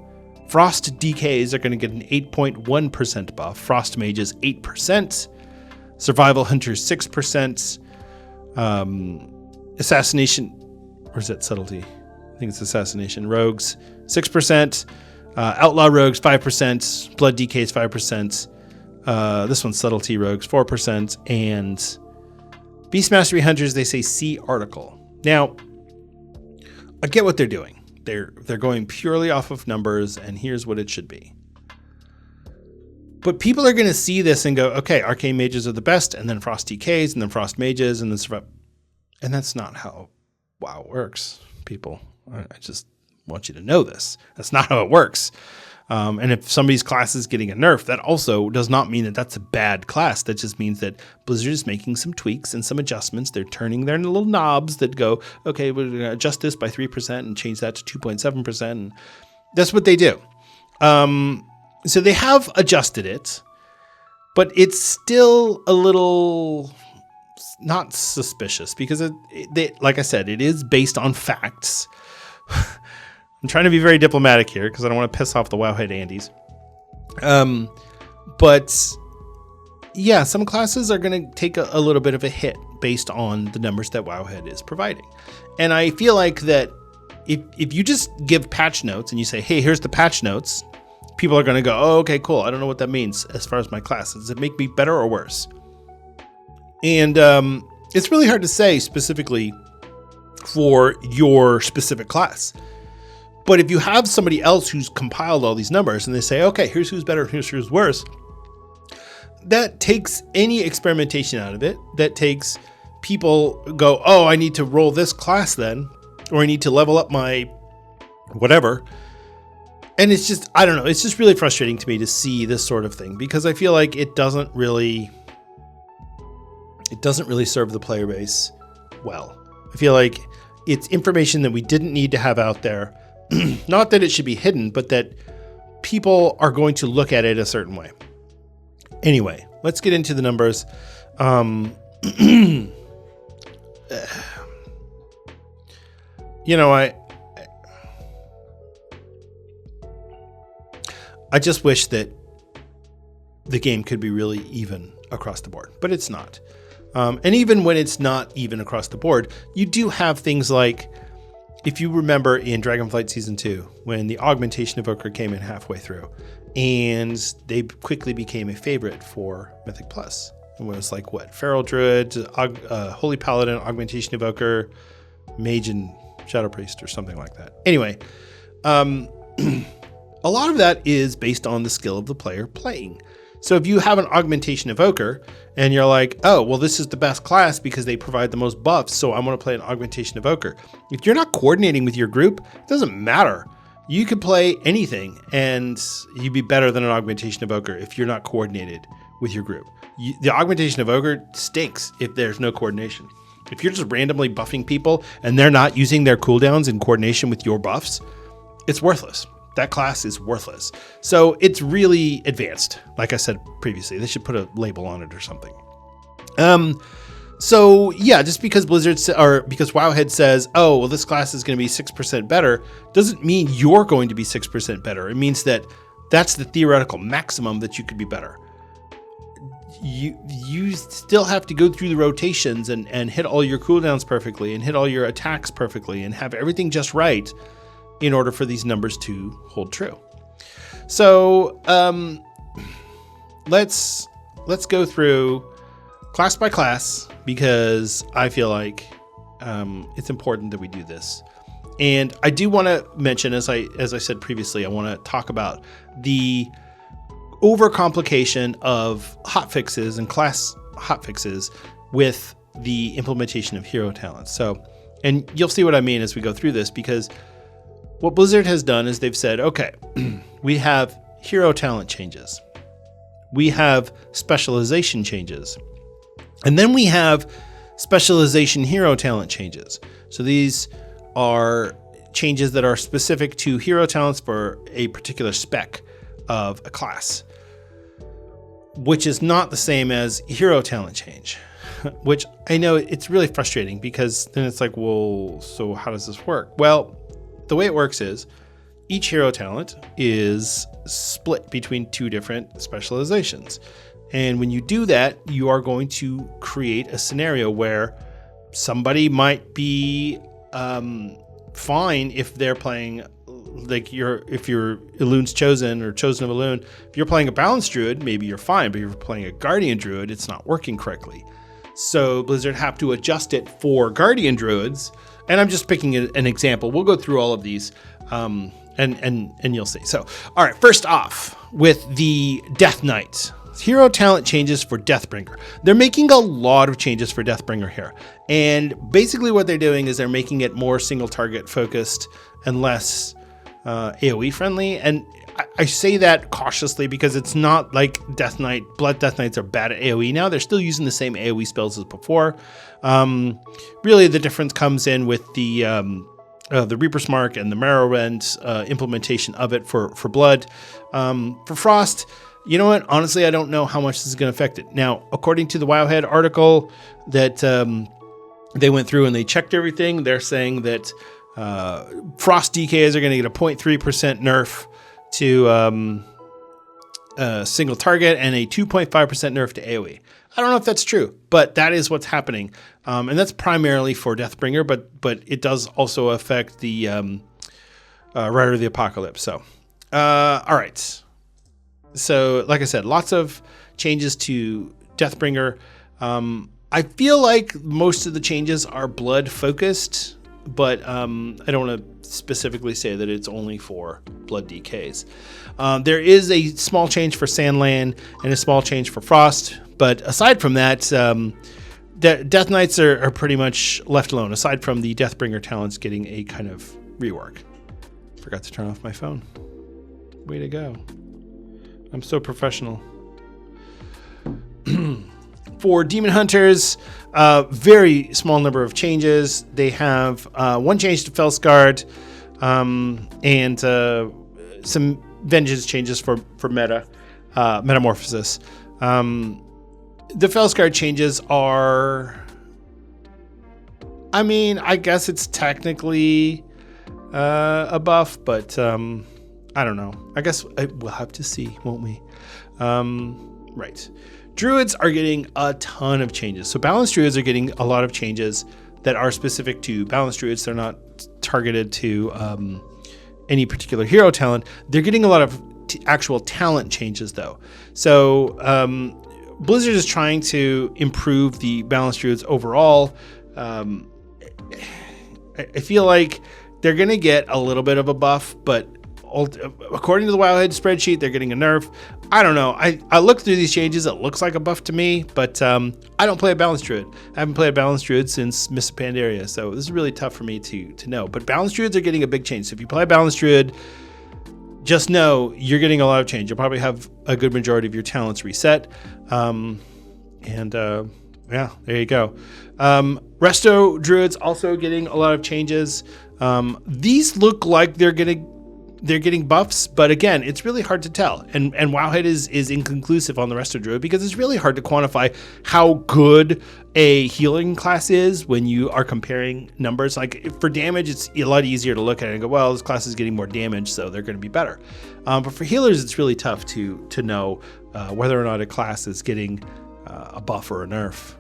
Frost DKs are going to get an 8.1% buff. Frost Mages 8%. Survival Hunters 6%. Assassination, or is that Subtlety? I think it's Assassination. Rogues 6%. Outlaw Rogues 5%. Blood DKs 5%. This one's Subtlety Rogues 4%. And Beast Mastery Hunters, they say see article. Now, I get what they're doing. They're going purely off of numbers, and here's what it should be. But people are going to see this and go, okay, Arcane Mages are the best, and then Frost DKs, and then Frost Mages, and then and that's not how WoW works, people. I just want you to know this. That's not how it works. And if somebody's class is getting a nerf, that also does not mean that that's a bad class. That just means that Blizzard is making some tweaks and some adjustments. They're turning their little knobs that go, okay, we're going to adjust this by 3% and change that to 2.7%. And that's what they do. So they have adjusted it, but it's still a little not suspicious because, like I said, it is based on facts. I'm trying to be very diplomatic here because I don't want to piss off the Wowhead Andes. But yeah, some classes are going to take a little bit of a hit based on the numbers that Wowhead is providing. And I feel like that if you just give patch notes and you say, hey, here's the patch notes, people are going to go, oh, okay, cool. I don't know what that means as far as my class. Does it make me better or worse? And it's really hard to say specifically for your specific class. But if you have somebody else who's compiled all these numbers and they say, okay, here's who's better, here's who's worse, that takes any experimentation out of it. That takes people go, oh, I need to roll this class then, or I need to level up my whatever. And it's just, I don't know, it's just really frustrating to me to see this sort of thing because I feel like it doesn't really serve the player base well. I feel like it's information that we didn't need to have out there. Not that it should be hidden, but that people are going to look at it a certain way. Anyway, let's get into the numbers. You know, I just wish that the game could be really even across the board, but it's not. And even when it's not even across the board, you do have things like, if you remember in Dragonflight Season 2, when the Augmentation Evoker came in halfway through, and they quickly became a favorite for Mythic Plus. It was like, what? Feral Druid, Holy Paladin, Augmentation Evoker, Mage, and Shadow Priest, or something like that. Anyway, a lot of that is based on the skill of the player playing. So if you have an Augmentation Evoker and you're like, oh, well, this is the best class because they provide the most buffs, so I'm going to play an Augmentation Evoker. If you're not coordinating with your group, it doesn't matter. You could play anything and you'd be better than an Augmentation Evoker if you're not coordinated with your group. The Augmentation Evoker stinks if there's no coordination. If you're just randomly buffing people and they're not using their cooldowns in coordination with your buffs, it's worthless. That class is worthless. So it's really advanced. Like I said previously, they should put a label on it or something. So yeah, just because because Wowhead says, oh, well, this class is going to be 6% better, doesn't mean you're going to be 6% better. It means that that's the theoretical maximum that you could be better. You still have to go through the rotations and hit all your cooldowns perfectly and hit all your attacks perfectly and have everything just right in order for these numbers to hold true. So let's go through class by class because I feel like it's important that we do this. And I do want to mention, as I said previously, I want to talk about the overcomplication of hotfixes and class hotfixes with the implementation of hero talents. So, and you'll see what I mean as we go through this, because what Blizzard has done is they've said, okay, we have hero talent changes. We have specialization changes. And then we have specialization hero talent changes. So these are changes that are specific to hero talents for a particular spec. of a class, which is not the same as hero talent change, which I know it's really frustrating because then it's like, well, so how does this work? Well, the way it works is each hero talent is split between 2 different specializations. And when you do that, you are going to create a scenario where somebody might be fine if they're playing, like if you're Elun's Chosen or Chosen of Elun. If you're playing a Balanced Druid, maybe you're fine, but if you're playing a Guardian Druid, it's not working correctly. So Blizzard have to adjust it for Guardian Druids. And I'm just picking an example. We'll go through all of these and you'll see. So, all right, first off with the Death Knight. Hero talent changes for Deathbringer. They're making a lot of changes for Deathbringer here. And basically what they're doing is they're making it more single target focused and less AoE friendly. And I say that cautiously because it's not like Blood Death Knights are bad at AoE now. They're still using the same AoE spells as before. Really the difference comes in with the Reaper's Mark and the Morrowind implementation of it for Blood. For Frost, you know what? Honestly, I don't know how much this is going to affect it. Now, according to the Wowhead article that they went through and they checked everything, they're saying that Frost DKs are going to get a 0.3% nerf to single target and a 2.5% nerf to AoE. I don't know if that's true, but that is what's happening. And that's primarily for Deathbringer, but it does also affect the Rider of the Apocalypse. So, all right. So, like I said, lots of changes to Deathbringer. I feel like most of the changes are blood focused, but I don't want to specifically say that it's only for blood DKs. There is a small change for Sandland and a small change for Frost, but aside from that, Death Knights are pretty much left alone, aside from the Deathbringer talents getting a kind of rework. Forgot to turn off my phone. Way to go. I'm so professional. For Demon Hunters, very small number of changes. They have one change to Fellsguard and some Vengeance changes for Metamorphosis. The Fellsguard changes are, I mean, I guess it's technically a buff, but I don't know. I guess we'll have to see, won't we? Right. Druids are getting a ton of changes. So Balanced Druids are getting a lot of changes that are specific to Balanced Druids. They're not targeted to any particular hero talent. They're getting a lot of actual talent changes, though. So Blizzard is trying to improve the Balanced Druids overall. I feel like they're going to get a little bit of a buff, but according to the Wowhead spreadsheet, they're getting a nerf. I don't know. I looked through these changes. It looks like a buff to me, but I don't play a Balanced Druid. I haven't played a Balanced Druid since Mists of Pandaria, so this is really tough for me to know. But Balanced Druids are getting a big change. So if you play a Balanced Druid, just know you're getting a lot of change. You'll probably have a good majority of your talents reset. Yeah, there you go. Resto Druids also getting a lot of changes. These look like they're getting buffs, but again, it's really hard to tell. And Wowhead is inconclusive on the Resto Druid because it's really hard to quantify how good a healing class is when you are comparing numbers. Like for damage, it's a lot easier to look at it and go, well, this class is getting more damage, so they're going to be better. But for healers, it's really tough to know whether or not a class is getting a buff or a nerf.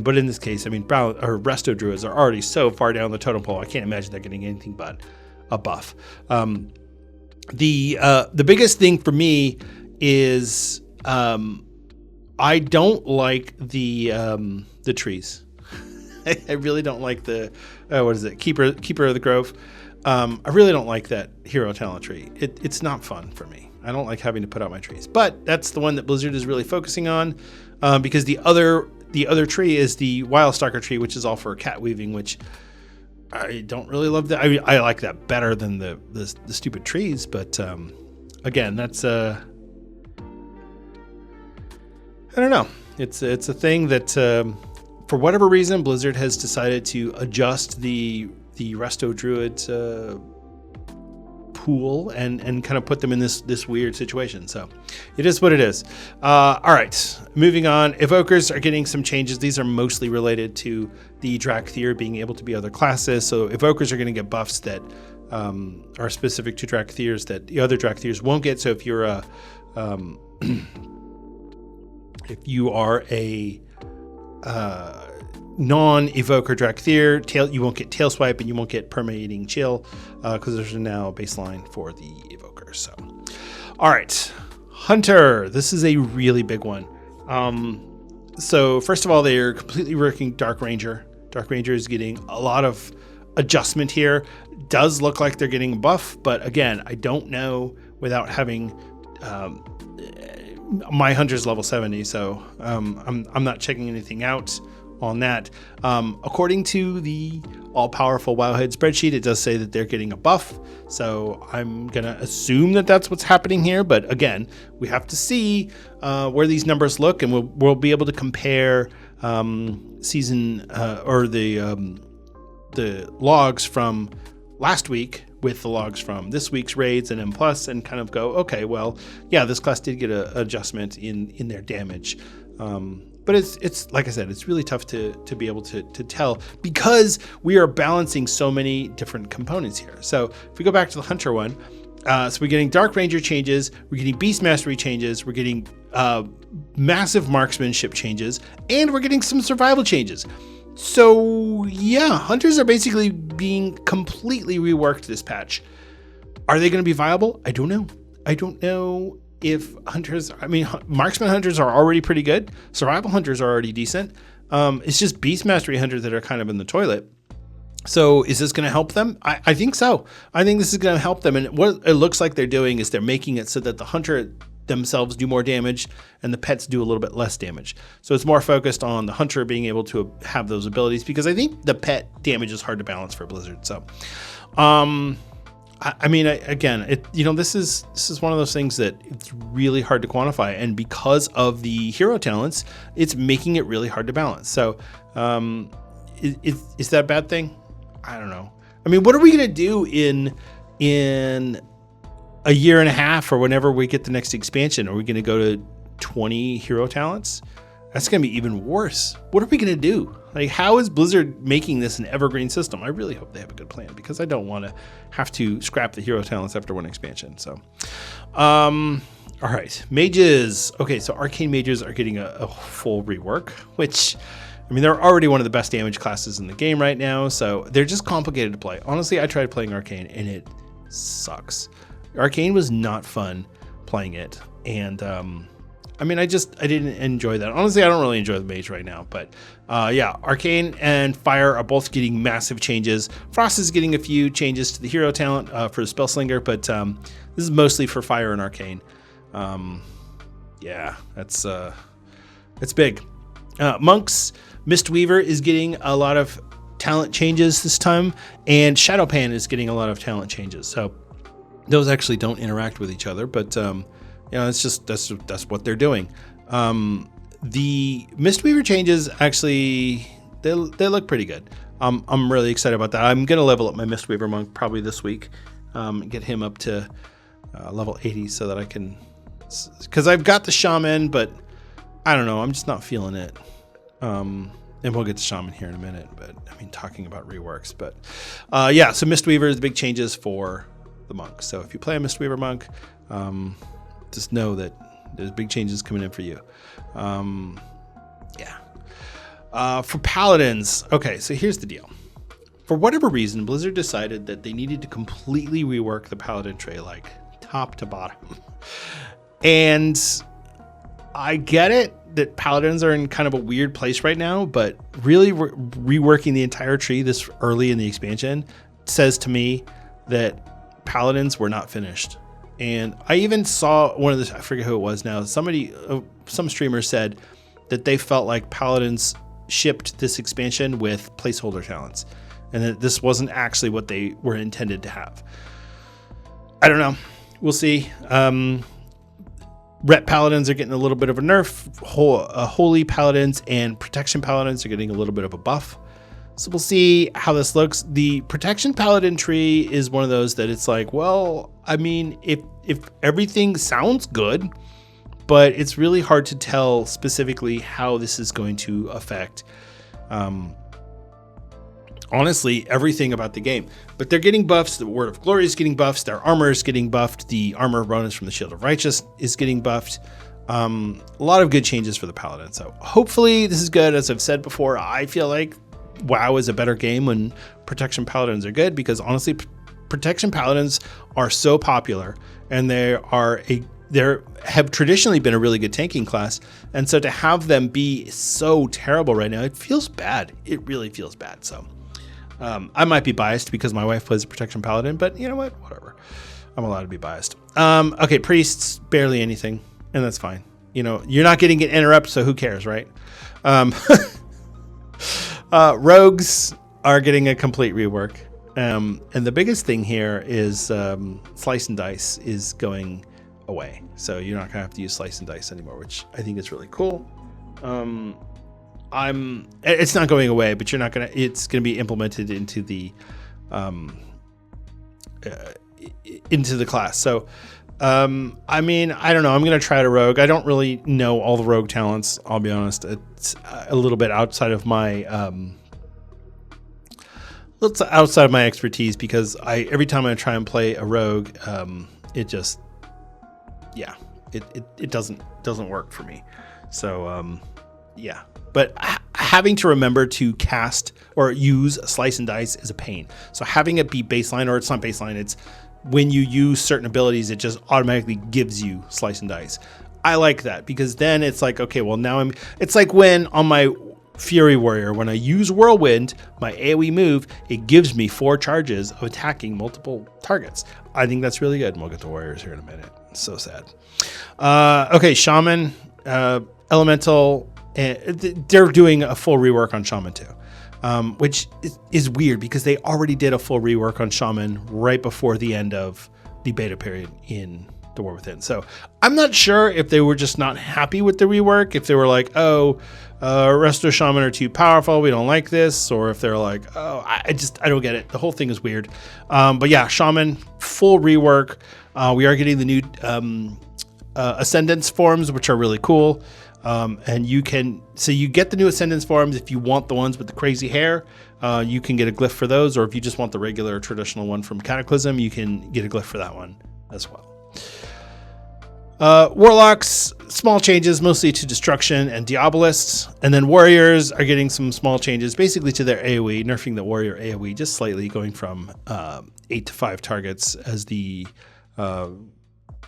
But in this case, I mean, Resto Druids are already so far down the totem pole. I can't imagine they're getting anything but a buff. The biggest thing for me is I don't like the trees. I really don't like the what is it? Keeper of the Grove. I really don't like that hero talent tree. It's not fun for me. I don't like having to put out my trees. But that's the one that Blizzard is really focusing on because the other tree is the Wildstalker tree, which is all for cat weaving, which I don't really love that. I like that better than the stupid trees, but again, that's I don't know. It's a thing that for whatever reason Blizzard has decided to adjust the Resto Druid pool and kind of put them in this weird situation. So it is what it is. All right, moving on. Evokers are getting some changes. These are mostly related to the Drakthir being able to be other classes. So Evokers are going to get buffs that are specific to Drakthirs that the other Drakthirs won't get. So if you're a if you are a non-evoker Drakthir, you won't get Tail Swipe and you won't get Permeating Chill because there's now a baseline for the evokers. So, all right, Hunter. This is a really big one. So first of all, they are completely working Dark Ranger. Dark Ranger is getting a lot of adjustment here. Does look like they're getting a buff, but again, I don't know without having my Hunter's level 70, so I'm not checking anything out on that. According to the all-powerful Wowhead spreadsheet, it does say that they're getting a buff, so I'm gonna assume that that's what's happening here. But again, we have to see where these numbers look, and we'll be able to compare season or the logs from last week with the logs from this week's raids and M+, and kind of go, okay, well, yeah, this class did get an adjustment in their damage. But it's like I said, it's really tough to be able to tell because we are balancing so many different components here. So if we go back to the Hunter one, so we're getting Dark Ranger changes, we're getting Beast Mastery changes, we're getting massive marksmanship changes, and we're getting some survival changes. So yeah, Hunters are basically being completely reworked this patch. Are they going to be viable? I don't know. I don't know if Hunters, Marksman Hunters are already pretty good. Survival Hunters are already decent. It's just Beast Mastery Hunters that are kind of in the toilet. So is this going to help them? I think so. I think this is going to help them. And what it looks like they're doing is they're making it so that the Hunter themselves do more damage and the pets do a little bit less damage. So it's more focused on the Hunter being able to have those abilities, because I think the pet damage is hard to balance for Blizzard. So, this is one of those things that it's really hard to quantify, and because of the hero talents, it's making it really hard to balance. So, is that a bad thing? I don't know. I mean, what are we gonna do in a year and a half or whenever we get the next expansion? Are we gonna go to 20 hero talents? That's gonna be even worse. What are we gonna do? Like, how is Blizzard making this an evergreen system? I really hope they have a good plan, because I don't want to have to scrap the hero talents after one expansion. So, all right, mages. Okay, so arcane mages are getting a full rework, which, they're already one of the best damage classes in the game right now. So they're just complicated to play. Honestly, I tried playing arcane and it sucks. Arcane was not fun playing it, and I didn't enjoy that. Honestly, I don't really enjoy the mage right now, but Arcane and Fire are both getting massive changes. Frost is getting a few changes to the hero talent for the Spellslinger, but this is mostly for Fire and Arcane. It's big. Monks, Mistweaver is getting a lot of talent changes this time, and Shadowpan is getting a lot of talent changes. So those actually don't interact with each other, but it's just that's what they're doing. The Mistweaver changes actually they look pretty good. I'm really excited about that. I'm gonna level up my Mistweaver monk probably this week, get him up to level 80 so that I can, because I've got the shaman, but I don't know, I'm just not feeling it. And we'll get to shaman here in a minute, but talking about reworks, but so Mistweaver is the big changes for the monk. So if you play a Mistweaver monk, just know that there's big changes coming in for you. For paladins, okay, so here's the deal. For whatever reason, Blizzard decided that they needed to completely rework the paladin tray, like top to bottom. And I get it that paladins are in kind of a weird place right now, but really reworking the entire tree this early in the expansion says to me that paladins were not finished. And I even saw one of the, I forget who it was now, some streamer said that they felt like paladins shipped this expansion with placeholder talents, and that this wasn't actually what they were intended to have. I don't know. We'll see. Rep paladins are getting a little bit of a nerf. Holy paladins and protection paladins are getting a little bit of a buff. So we'll see how this looks. The Protection Paladin tree is one of those that it's like, well, I mean, if everything sounds good, but it's really hard to tell specifically how this is going to affect, honestly, everything about the game. But they're getting buffs. The Word of Glory is getting buffs. Their armor is getting buffed. The armor bonus from the Shield of Righteous is getting buffed. A lot of good changes for the Paladin. So hopefully this is good. As I've said before, I feel like WoW is a better game when Protection Paladins are good, because honestly, Protection Paladins are so popular, and they have traditionally been a really good tanking class. And so to have them be so terrible right now, it feels bad. It really feels bad. So I might be biased because my wife plays a Protection Paladin, but you know what? Whatever. I'm allowed to be biased. Okay, priests, barely anything, and that's fine. You know, you're not getting an interrupt, so who cares, right? Rogues are getting a complete rework. And the biggest thing here is Slice and Dice is going away. So you're not going to have to use Slice and Dice anymore, which I think is really cool. It's not going away, but it's going to be implemented into the class. So, I mean, I don't know. I'm going to try to rogue. I don't really know all the rogue talents. I'll be honest. It's a little bit outside of my, expertise, because every time I try and play a rogue, it doesn't work for me. So, yeah. But having to remember to cast or use Slice and Dice is a pain. So having it be baseline, or it's not baseline, it's when you use certain abilities, it just automatically gives you Slice and Dice. I like that, because then it's like, okay, well now it's like when on my Fury Warrior, when I use Whirlwind, my AoE move, it gives me 4 charges of attacking multiple targets. I think that's really good. And we'll get to Warriors here in a minute. It's so sad. Okay, Shaman, Elemental, they're doing a full rework on Shaman too, which is weird because they already did a full rework on Shaman right before the end of the beta period in the War Within. So I'm not sure if they were just not happy with the rework, if they were like, Resto Shaman are too powerful, we don't like this, or if they're like, I don't get it. The whole thing is weird. But yeah, Shaman, full rework. We are getting the new Ascendance forms, which are really cool. And you get the new Ascendance forms if you want the ones with the crazy hair. You can get a glyph for those, or if you just want the regular traditional one from Cataclysm, you can get a glyph for that one as well. Warlocks, small changes, mostly to Destruction and Diabolists. And then Warriors are getting some small changes, basically to their AoE, nerfing the Warrior AoE just slightly, going from 8 to 5 targets as the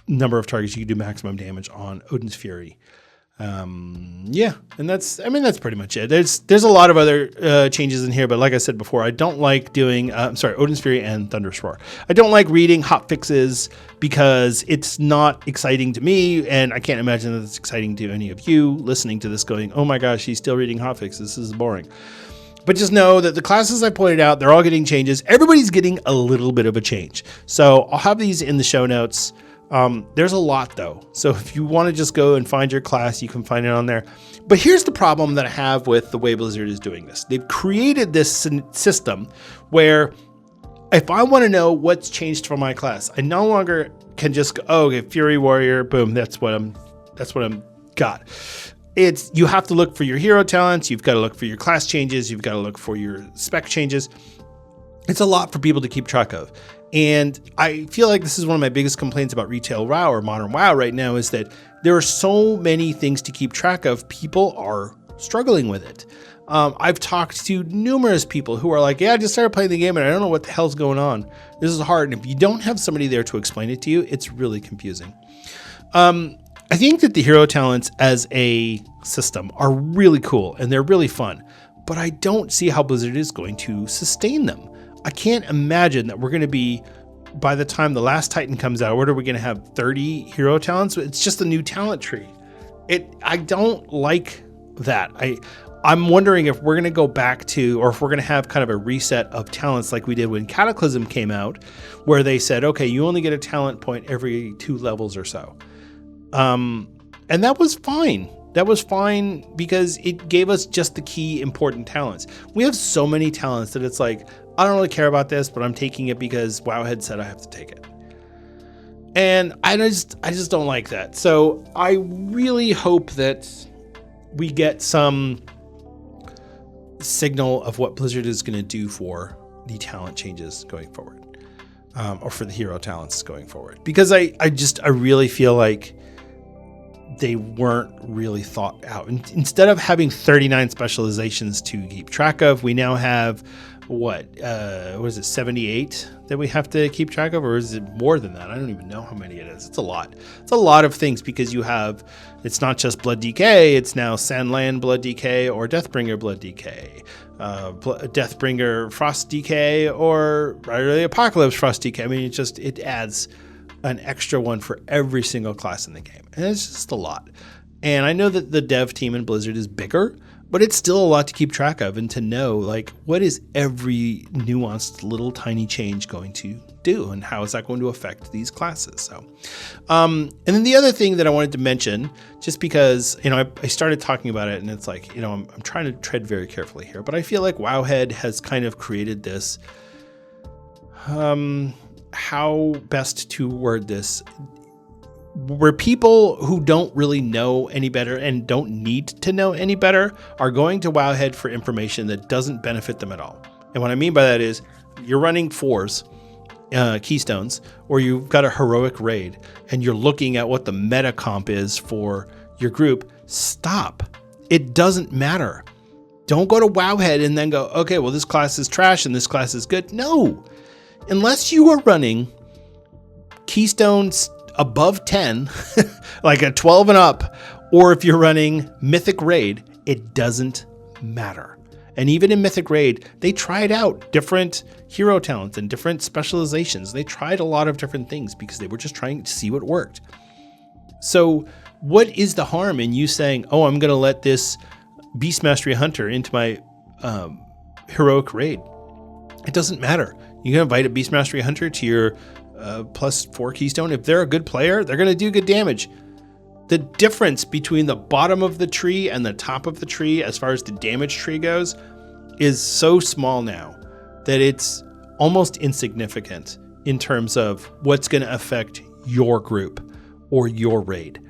number of targets you can do maximum damage on Odin's Fury. And that's pretty much it. There's a lot of other changes in here, but like I said before, I don't like doing Odin's Fury and Thunderous Roar. I don't like reading hot fixes because it's not exciting to me, and I can't imagine that it's exciting to any of you listening to this going, oh my gosh, he's still reading hot fixes, this is boring. But just know that the classes I pointed out, they're all getting changes. Everybody's getting a little bit of a change. So I'll have these in the show notes. There's a lot though. So if you want to just go and find your class, you can find it on there. But here's the problem that I have with the way Blizzard is doing this. They've created this system where if I want to know what's changed for my class, I no longer can just go, okay, Fury Warrior, boom, that's what I'm got. You have to look for your hero talents. You've got to look for your class changes. You've got to look for your spec changes. It's a lot for people to keep track of. And I feel like this is one of my biggest complaints about retail WoW or modern WoW right now, is that there are so many things to keep track of. People are struggling with it. I've talked to numerous people who are like, yeah, I just started playing the game and I don't know what the hell's going on. This is hard. And if you don't have somebody there to explain it to you, it's really confusing. I think that the hero talents as a system are really cool and they're really fun, but I don't see how Blizzard is going to sustain them. I can't imagine that we're going to be, by the time the last Titan comes out, what are we going to have, 30 hero talents? It's just a new talent tree. I don't like that. I'm wondering if we're going to go back to, or if we're going to have kind of a reset of talents like we did when Cataclysm came out, where they said, okay, you only get a talent point every 2 levels or so. And that was fine. That was fine because it gave us just the key important talents. We have so many talents that it's like, I don't really care about this, but I'm taking it because Wowhead said I have to take it. And I just don't like that. So I really hope that we get some signal of what Blizzard is going to do for the talent changes going forward, or for the hero talents going forward. Because I really feel like they weren't really thought out. Instead of having 39 specializations to keep track of, we now have what is it, 78 that we have to keep track of, or is it more than that? I don't even know how many it is. It's a lot. It's a lot of things because it's not just Blood DK, it's now Sandland Blood DK or Deathbringer Blood DK, Deathbringer Frost DK, or Rider of the Apocalypse Frost DK. I mean, it adds an extra one for every single class in the game. And it's just a lot. And I know that the dev team in Blizzard is bigger, but it's still a lot to keep track of and to know, like, what is every nuanced little tiny change going to do and how is that going to affect these classes? So, and then the other thing that I wanted to mention, just because, I started talking about it and it's like, I'm trying to tread very carefully here, but I feel like Wowhead has kind of created this, how best to word this, where people who don't really know any better and don't need to know any better are going to Wowhead for information that doesn't benefit them at all. And what I mean by that is you're running 4s, keystones, or you've got a heroic raid and you're looking at what the meta comp is for your group. Stop. It doesn't matter. Don't go to Wowhead and then go, okay, well, this class is trash and this class is good. No. Unless you are running keystones above 10, like a 12 and up, or if you're running Mythic Raid, it doesn't matter. And even in Mythic Raid, they tried out different hero talents and different specializations. They tried a lot of different things because they were just trying to see what worked. So what is the harm in you saying, oh, I'm going to let this Beast Mastery Hunter into my heroic raid? It doesn't matter. You can invite a Beast Mastery Hunter to your +4 keystone. If they're a good player, they're going to do good damage. The difference between the bottom of the tree and the top of the tree, as far as the damage tree goes, is so small now that it's almost insignificant in terms of what's going to affect your group or your raid.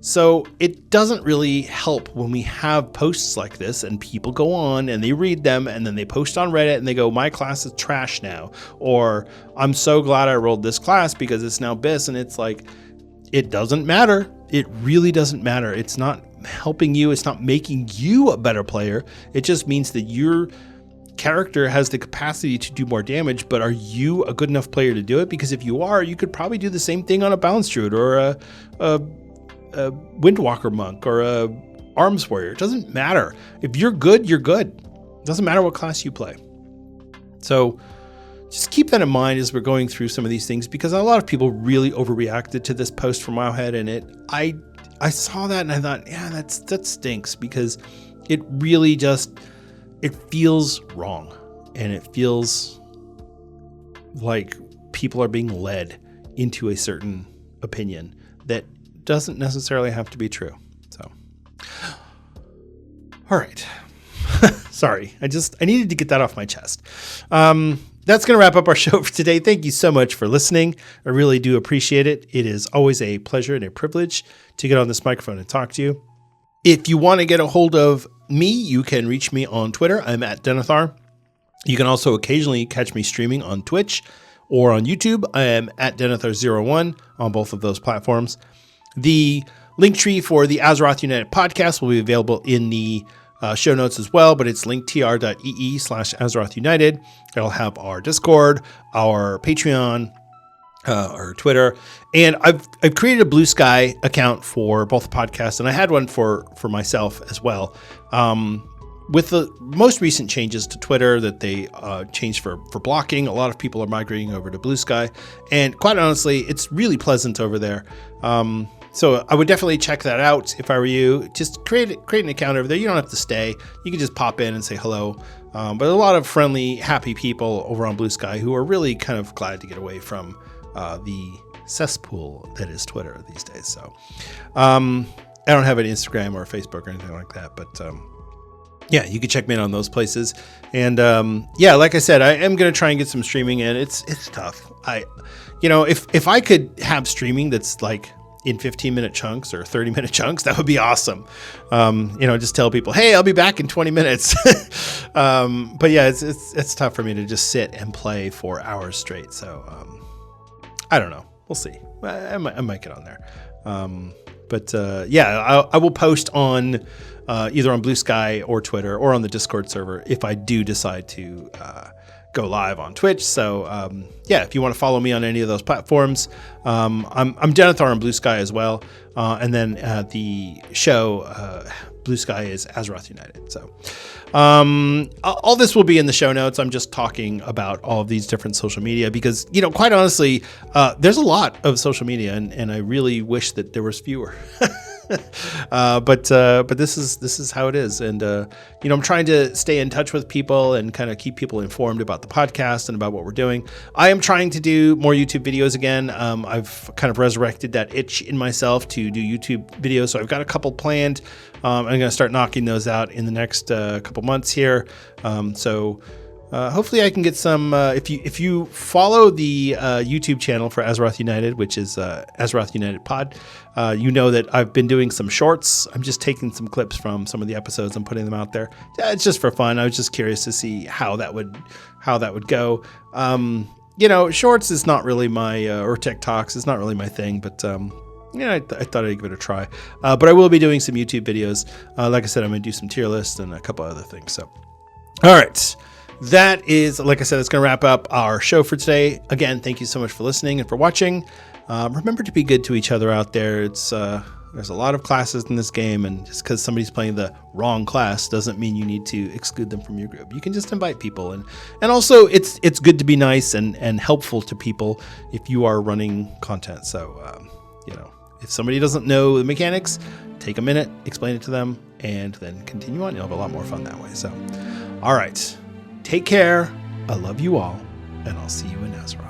So it doesn't really help when we have posts like this and people go on and they read them and then they post on Reddit and they go, my class is trash now, or I'm so glad I rolled this class because it's now BIS. And it's like, it doesn't matter. It really doesn't matter. It's not helping you. It's not making you a better player. It just means that your character has the capacity to do more damage, but are you a good enough player to do it? Because if you are, you could probably do the same thing on a Balance Druid or a Windwalker Monk or a Arms Warrior. It doesn't matter. If you're good, you're good. It doesn't matter what class you play. So just keep that in mind as we're going through some of these things, because a lot of people really overreacted to this post from Wowhead, and I saw that and I thought, yeah, that stinks, because it really just, it feels wrong, and it feels like people are being led into a certain opinion that doesn't necessarily have to be true. So, all right. Sorry. I needed to get that off my chest. That's going to wrap up our show for today. Thank you so much for listening. I really do appreciate it. It is always a pleasure and a privilege to get on this microphone and talk to you. If you want to get a hold of me, you can reach me on Twitter. I'm at Denethar. You can also occasionally catch me streaming on Twitch or on YouTube. I am at Denethar01 on both of those platforms. The link tree for the Azeroth United podcast will be available in the show notes as well, but it's linktr.ee/Azeroth United. It'll have our Discord, our Patreon, our Twitter, and I've created a Blue Sky account for both podcasts, and I had one for myself as well. With the most recent changes to Twitter that they changed for blocking, a lot of people are migrating over to Blue Sky, and quite honestly, it's really pleasant over there. So I would definitely check that out if I were you. Just create an account over there. You don't have to stay. You can just pop in and say hello. But a lot of friendly, happy people over on Blue Sky who are really kind of glad to get away from the cesspool that is Twitter these days. So I don't have an Instagram or a Facebook or anything like that, but yeah, you can check me in on those places. And yeah, like I said, I am going to try and get some streaming in. It's tough. If I could have streaming that's like in 15-minute chunks or 30-minute chunks, that would be awesome. Just tell people, hey, I'll be back in 20 minutes. But yeah, it's tough for me to just sit and play for hours straight. So I don't know. We'll see. I might get on there. But I will post on either on Blue Sky or Twitter or on the Discord server if I do decide to go live on Twitch. So if you want to follow me on any of those platforms, I'm Denethar on Blue Sky as well. And then the show Blue Sky is Azeroth United. So all this will be in the show notes. I'm just talking about all of these different social media because, quite honestly, there's a lot of social media and I really wish that there was fewer. But this is how it is. And, I'm trying to stay in touch with people and kind of keep people informed about the podcast and about what we're doing. I am trying to do more YouTube videos again. I've kind of resurrected that itch in myself to do YouTube videos. So I've got a couple planned. I'm going to start knocking those out in the next couple months here. Hopefully I can get some, if you follow the YouTube channel for Azeroth United, which is Azeroth United Pod, you know that I've been doing some shorts. I'm just taking some clips from some of the episodes and putting them out there. Yeah, it's just for fun. I was just curious to see how that would go. Shorts is not really my, or TikToks is not really my thing, but I thought I'd give it a try. But I will be doing some YouTube videos. Like I said, I'm going to do some tier lists and a couple other things. So, all right. That is, like I said, it's going to wrap up our show for today. Again, thank you so much for listening and for watching. Remember to be good to each other out there. There's a lot of classes in this game, and just because somebody's playing the wrong class doesn't mean you need to exclude them from your group. You can just invite people, and also it's good to be nice and helpful to people if you are running content. So if somebody doesn't know the mechanics, take a minute, explain it to them, and then continue on. You'll have a lot more fun that way. So, all right. Take care. I love you all, and I'll see you in Azeroth.